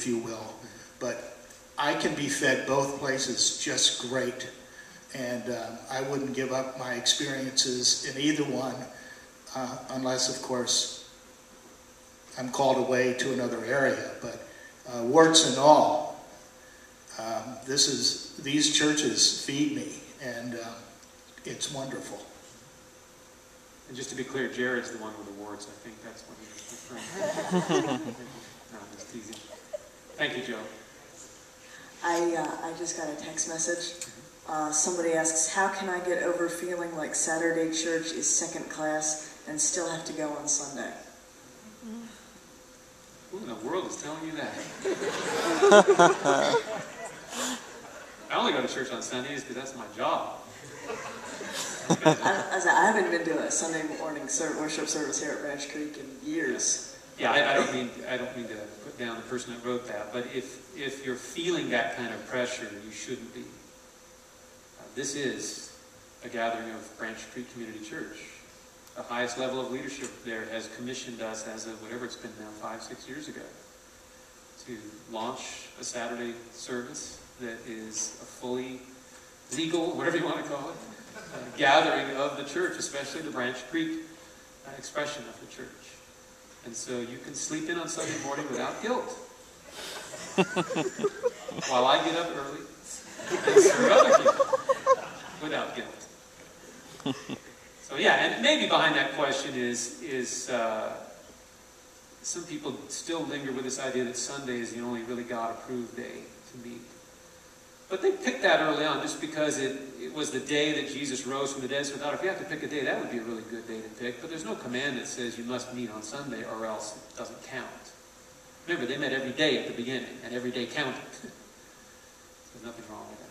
if you will. But I can be fed both places just great. And I wouldn't give up my experiences in either one unless, of course, I'm called away to another area. But warts and all, these churches feed me, and it's wonderful. And just to be clear, Jared's the one with the warts. I think that's what he was referring to. No, just teasing. Thank you, Joe. I just got a text message. Somebody asks, how can I get over feeling like Saturday church is second class and still have to go on Sunday? Who in the world is telling you that? I only go to church on Sundays because that's my job. I haven't been to a Sunday morning worship service here at Branch Creek in years. Yeah, I don't mean to put down the person that wrote that, but if you're feeling that kind of pressure, you shouldn't be. This is a gathering of Branch Creek Community Church. The highest level of leadership there has commissioned us as of whatever it's been now, 5-6 years ago, to launch a Saturday service that is a fully legal, whatever you want to call it, gathering of the church, especially the Branch Creek expression of the church. And so you can sleep in on Sunday morning without guilt. While I get up early and serve other people without guilt. So yeah, and maybe behind that question is some people still linger with this idea that Sunday is the only really God-approved day to meet. But they picked that early on just because it was the day that Jesus rose from the dead. So they thought, if we have to pick a day, that would be a really good day to pick. But there's no command that says you must meet on Sunday or else it doesn't count. Remember, they met every day at the beginning, and every day counted. There's nothing wrong with that.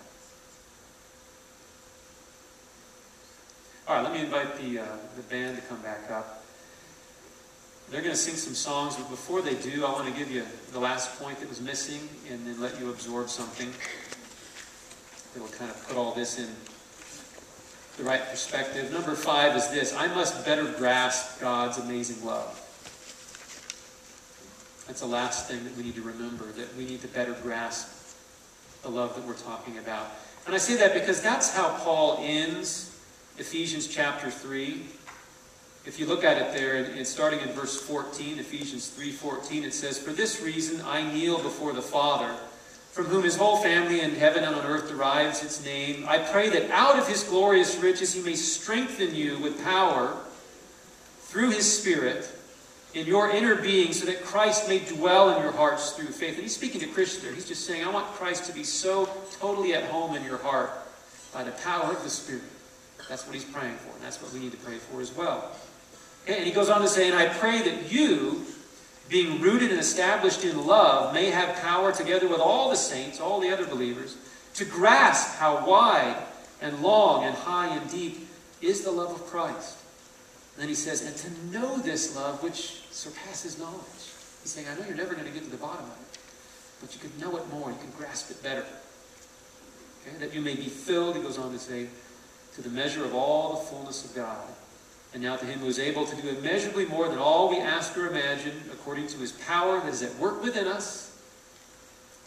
All right, let me invite the band to come back up. They're going to sing some songs, but before they do, I want to give you the last point that was missing and then let you absorb something that will kind of put all this in the right perspective. Number 5 is this: I must better grasp God's amazing love. That's the last thing that we need to remember, that we need to better grasp the love that we're talking about. And I say that because that's how Paul ends Ephesians chapter 3. If you look at it there, and starting in verse 14, Ephesians 3:14, it says, "For this reason I kneel before the Father, from whom his whole family in heaven and on earth derives its name. I pray that out of his glorious riches he may strengthen you with power through his Spirit in your inner being, so that Christ may dwell in your hearts through faith." And he's speaking to Christians there. He's just saying, I want Christ to be so totally at home in your heart by the power of the Spirit. That's what he's praying for, and that's what we need to pray for as well. Okay, and he goes on to say, "And I pray that you, being rooted and established in love, may have power together with all the saints," all the other believers, "to grasp how wide and long and high and deep is the love of Christ." And then he says, "And to know this love which surpasses knowledge." He's saying, I know you're never going to get to the bottom of it, but you can know it more, you can grasp it better. Okay? "That you may be filled," he goes on to say, "to the measure of all the fullness of God. And now to him who is able to do immeasurably more than all we ask or imagine, according to his power that is at work within us,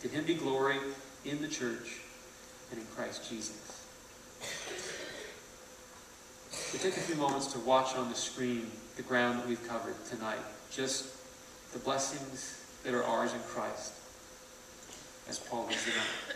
to him be glory in the church and in Christ Jesus." So take a few moments to watch on the screen the ground that we've covered tonight. Just the blessings that are ours in Christ, as Paul lays them out.